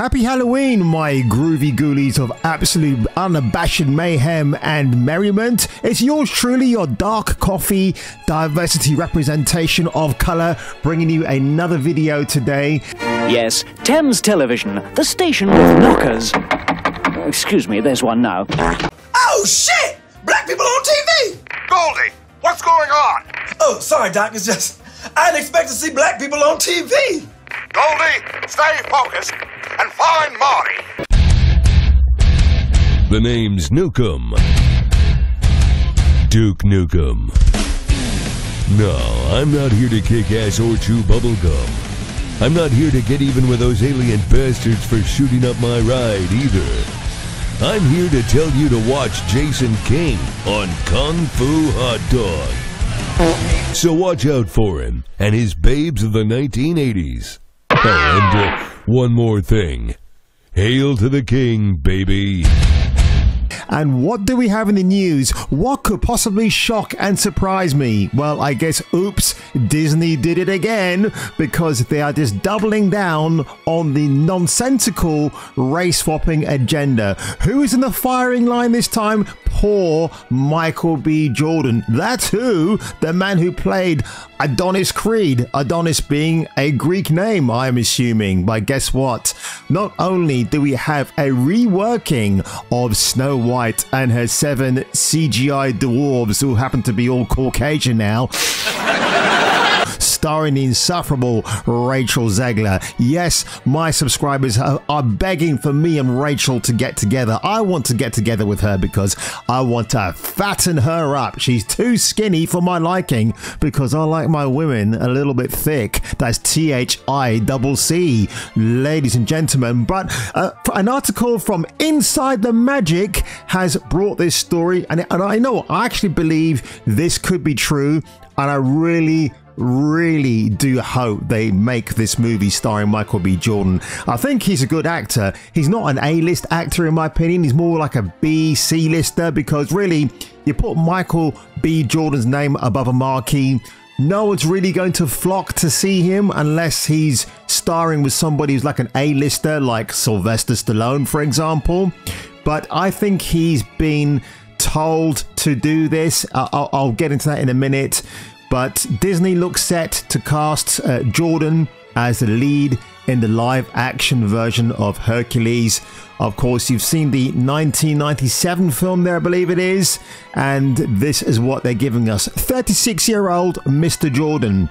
Happy Halloween, my groovy ghoulies of absolute unabashed mayhem and merriment. It's yours truly, your dark coffee diversity representation of colour, bringing you another video today. Yes, Thames Television, the station with knockers. Excuse me, there's one now. Oh shit! Black people on TV! Goldie, what's going on? Oh, sorry, Doc. It's just I didn't expect to see black people on TV. Goldie, stay focused and find Marty. The name's Nukem. Duke Nukem. No, I'm not here to kick ass or chew bubblegum. I'm not here to get even with those alien bastards for shooting up my ride either. I'm here to tell you to watch Jason King on Kung Fu Hot Dog. So watch out for him and his babes of the 1980s. Oh, and one more thing. Hail to the king, baby. And what do we have in the news? What could possibly shock and surprise me? Well, I guess, oops, Disney did it again, because they are just doubling down on the nonsensical race swapping agenda. Who is in the firing line this time? Poor Michael B. Jordan. That's who, the man who played Adonis Creed. Adonis being a Greek name, I'm assuming. But guess what? Not only do we have a reworking of Snow White and her 7 CGI dwarves who happen to be all Caucasian now, starring the insufferable Rachel Zegler. Yes, my subscribers are begging for me and Rachel to get together. I want to get together with her because I want to fatten her up. She's too skinny for my liking because I like my women a little bit thick. That's THICC, ladies and gentlemen. But an article from Inside the Magic has brought this story, and I know, I actually believe this could be true, and I really do hope they make this movie starring Michael B. Jordan. I think he's a good actor. He's not an A-list actor in my opinion. He's more like a B, C-lister, because really, you put Michael B. Jordan's name above a marquee, no one's really going to flock to see him unless he's starring with somebody who's like an A-lister, like Sylvester Stallone, for example. But I think he's been told to do this. I'll get into that in a minute. But Disney looks set to cast Jordan as the lead in the live-action version of Hercules. Of course, you've seen the 1997 film there, I believe it is. And this is what they're giving us. 36-year-old Mr. Jordan.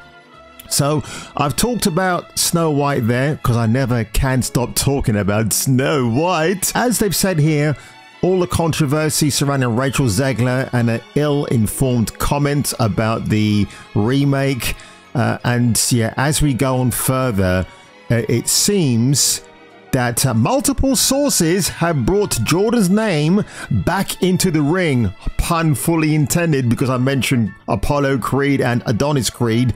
So, I've talked about Snow White there, because I never can stop talking about Snow White. As they've said here, all the controversy surrounding Rachel Zegler and an ill-informed comment about the remake. And yeah, as we go on further, it seems that multiple sources have brought Jordan's name back into the ring. Pun fully intended, because I mentioned Apollo Creed and Adonis Creed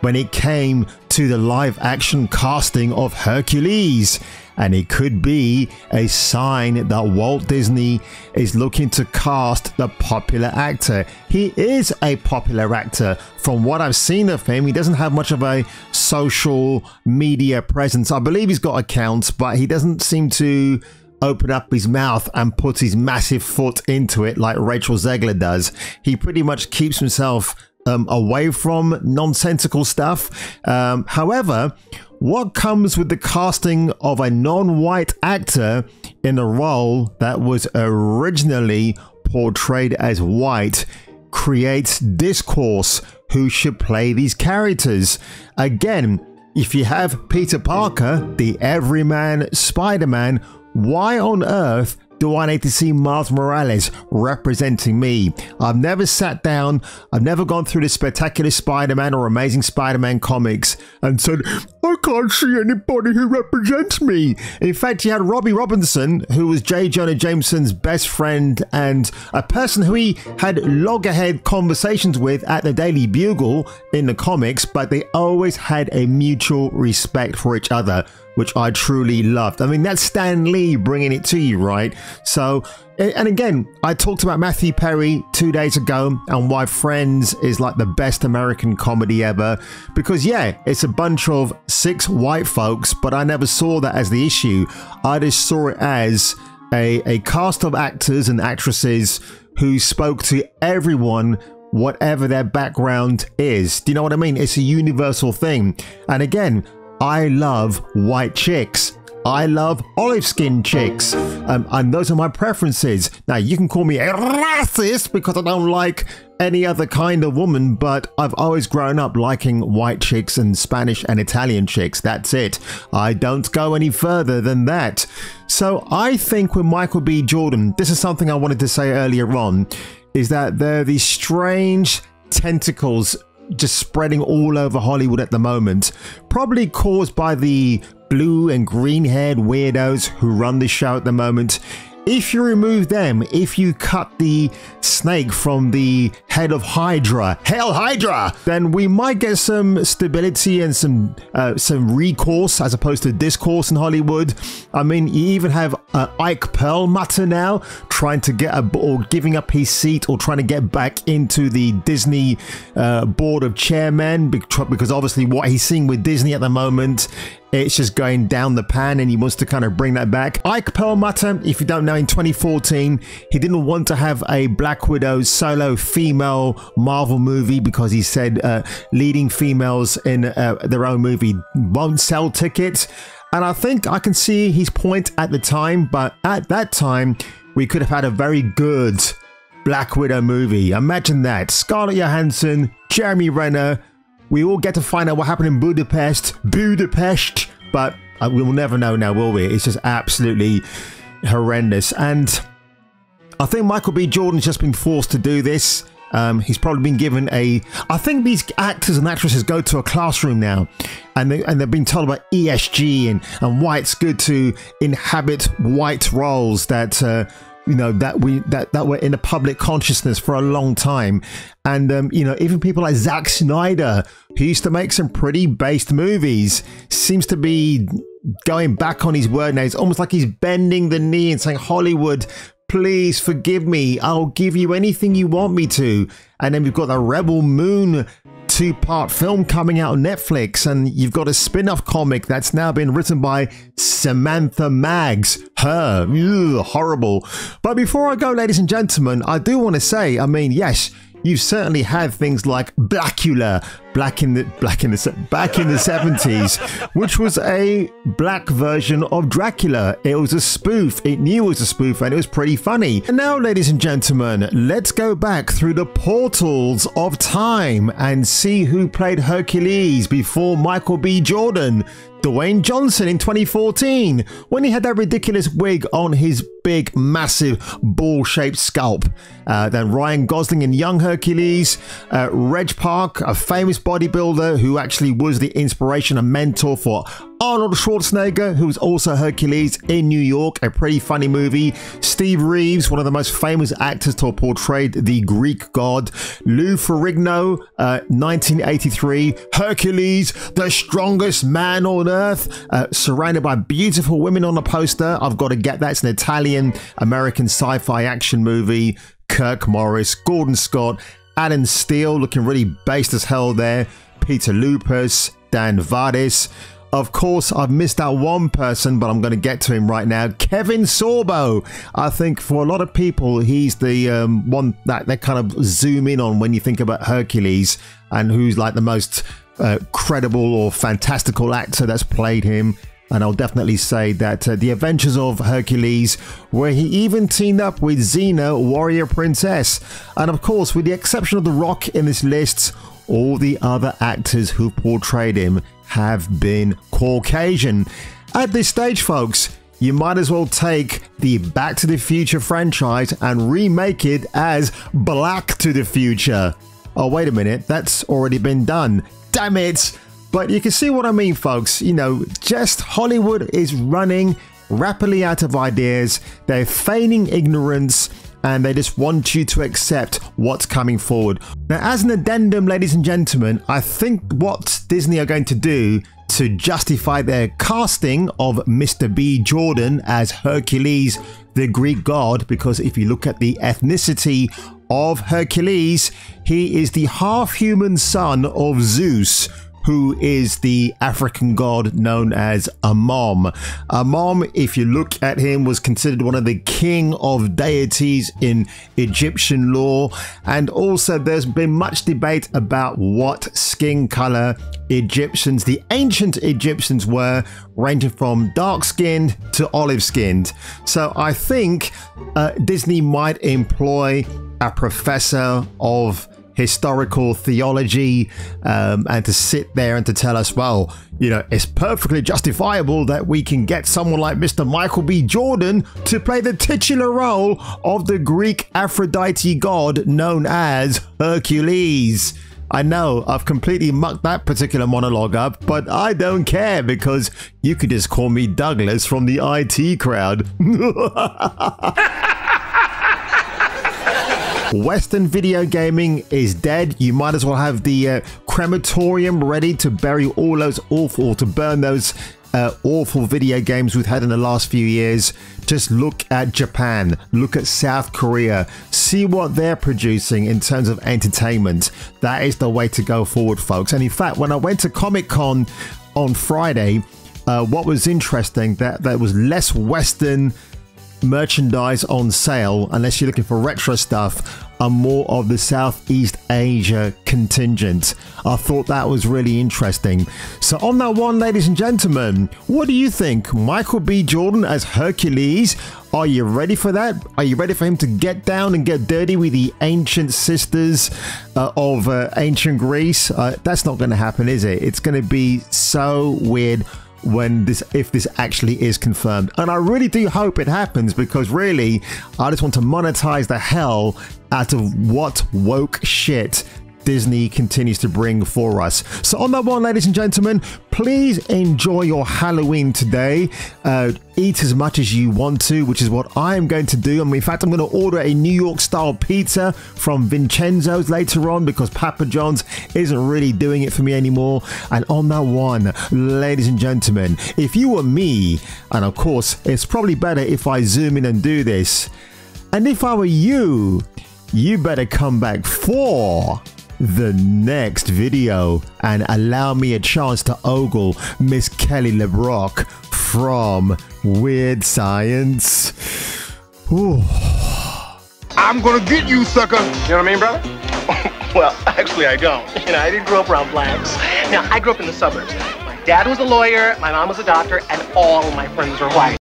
when it came to the live-action casting of Hercules. And it could be a sign that Walt Disney is looking to cast the popular actor. He is a popular actor. From what I've seen of him, he doesn't have much of a social media presence. I believe he's got accounts, but he doesn't seem to open up his mouth and put his massive foot into it like Rachel Zegler does. He pretty much keeps himself away from nonsensical stuff. However, what comes with the casting of a non-white actor in a role that was originally portrayed as white creates discourse. Who should play these characters? Again, if you have Peter Parker, the everyman Spider-Man, why on earth do I need to see Miles Morales representing me? I've never sat down, I've never gone through the Spectacular Spider-Man or Amazing Spider-Man comics and said, I can't see anybody who represents me. In fact, you had Robbie Robinson, who was J. Jonah Jameson's best friend and a person who he had loggerhead conversations with at the Daily Bugle in the comics, but they always had a mutual respect for each other, which I truly loved. I mean, that's Stan Lee bringing it to you, right? So And again, I talked about Matthew Perry 2 days ago and why Friends is like the best American comedy ever. Because yeah, it's a bunch of 6 white folks, but I never saw that as the issue. I just saw it as a cast of actors and actresses who spoke to everyone, whatever their background is. Do you know what I mean? It's a universal thing. And again, I love white chicks. I love olive skin chicks. And those are my preferences. Now, you can call me a racist because I don't like any other kind of woman, but I've always grown up liking white chicks and Spanish and Italian chicks. That's it. I don't go any further than that. So I think with Michael B. Jordan, this is something I wanted to say earlier on, is that there are these strange tentacles just spreading all over Hollywood at the moment, probably caused by the blue and green haired weirdos who run the show at the moment. If you remove them, if you cut the snake from the head of Hydra, Hail Hydra, then we might get some stability and some recourse as opposed to discourse in Hollywood. I mean, you even have Ike Perlmutter now trying to get or giving up his seat or trying to get back into the Disney board of chairmen because obviously what he's seeing with Disney at the moment, it's just going down the pan and he wants to kind of bring that back. Ike Perlmutter, if you don't know, in 2014, he didn't want to have a Black Widow solo female Marvel movie because he said leading females in their own movie won't sell tickets. And I think I can see his point at the time, but at that time, we could have had a very good Black Widow movie. Imagine that. Scarlett Johansson, Jeremy Renner. We all get to find out what happened in Budapest, but we will never know now, will we? It's just absolutely horrendous. And I think Michael B. Jordan's just been forced to do this. He's probably been given I think these actors and actresses go to a classroom now and they've been told about ESG and why it's good to inhabit white roles that you know, that were in the public consciousness for a long time. And you know, even people like Zack Snyder, who used to make some pretty based movies, seems to be going back on his word now. It's almost like he's bending the knee and saying, Hollywood, please forgive me, I'll give you anything you want me to. And then we've got the Rebel Moon 2-part film coming out on Netflix, and you've got a spin-off comic that's now been written by Samantha Maggs. Her, ugh, horrible. But before I go, ladies and gentlemen, I do want to say, I mean, yes, you've certainly had things like Blackula back in the 70s, which was a black version of Dracula. It was a spoof. It knew it was a spoof, and it was pretty funny. And now, ladies and gentlemen, let's go back through the portals of time and see who played Hercules before Michael B. Jordan. Dwayne Johnson in 2014, when he had that ridiculous wig on his big, massive, ball-shaped scalp. Then Ryan Gosling in Young Hercules. Reg Park, a famous bodybuilder who actually was the inspiration and mentor for Arnold Schwarzenegger, who was also Hercules in New York, a pretty funny movie. Steve Reeves, one of the most famous actors to have portrayed the Greek god. Lou Ferrigno, 1983, Hercules, the strongest man on earth, surrounded by beautiful women on the poster. I've got to get that. It's an Italian-American sci-fi action movie. Kirk Morris, Gordon Scott, Alan Steele, looking really based as hell there. Peter Lupus, Dan Vardis. Of course, I've missed out one person, but I'm going to get to him right now. Kevin Sorbo. I think for a lot of people, he's the one that they kind of zoom in on when you think about Hercules, and who's like the most credible or fantastical actor that's played him. And I'll definitely say that The Adventures of Hercules, where he even teamed up with Xena, Warrior Princess. And of course, with the exception of The Rock in this list, all the other actors who portrayed him have been Caucasian. At this stage, folks, you might as well take the Back to the Future franchise and remake it as Black to the Future. Oh, wait a minute, that's already been done. Damn it! But you can see what I mean, folks. You know, just Hollywood is running rapidly out of ideas. They're feigning ignorance. and they just want you to accept what's coming forward. Now, as an addendum, ladies and gentlemen, I think what Disney are going to do to justify their casting of Mr. B. Jordan as Hercules, the Greek god, because if you look at the ethnicity of Hercules, he is the half-human son of Zeus, who is the African god known as Amon. Amon, if you look at him, was considered one of the king of deities in Egyptian law. And also there's been much debate about what skin color Egyptians, the ancient Egyptians, were, ranging from dark-skinned to olive-skinned. So I think Disney might employ a professor of historical theology and to sit there and to tell us, well, you know, it's perfectly justifiable that we can get someone like Mr. Michael B. Jordan to play the titular role of the Greek Aphrodite god known as Hercules. I know I've completely mucked that particular monologue up, but I don't care because you could just call me Douglas from the IT crowd. Western video gaming is dead. You might as well have the crematorium ready to bury all those awful, to burn those awful video games we've had in the last few years. Just look at Japan, look at South Korea, see what they're producing in terms of entertainment. That is the way to go forward, folks. And in fact, when I went to Comic-Con on Friday, what was interesting, that there was less Western merchandise on sale, unless you're looking for retro stuff, and more of the Southeast Asia contingent. I thought that was really interesting. So on that one, ladies and gentlemen, what do you think? Michael B. Jordan as Hercules? Are you ready for that? Are you ready for him to get down and get dirty with the ancient sisters of ancient Greece? That's not going to happen, is it? It's going to be so weird when if this actually is confirmed, and I really do hope it happens, because really I just want to monetize the hell out of what woke shit Disney continues to bring for us. So on that one, ladies and gentlemen, please enjoy your Halloween today. Eat as much as you want to, which is what I am going to do. I mean, in fact, I'm going to order a New York style pizza from Vincenzo's later on, because Papa John's isn't really doing it for me anymore. And on that one, ladies and gentlemen, if you were me, and of course it's probably better if I zoom in and do this, and if I were you, you better come back for the next video and allow me a chance to ogle Miss Kelly LeBrock from Weird Science. Ooh. I'm gonna get you, sucker. You know what I mean, brother? Well, actually, I don't. You know, I didn't grow up around blacks. Now, I grew up in the suburbs. My dad was a lawyer, my mom was a doctor, and all my friends were white.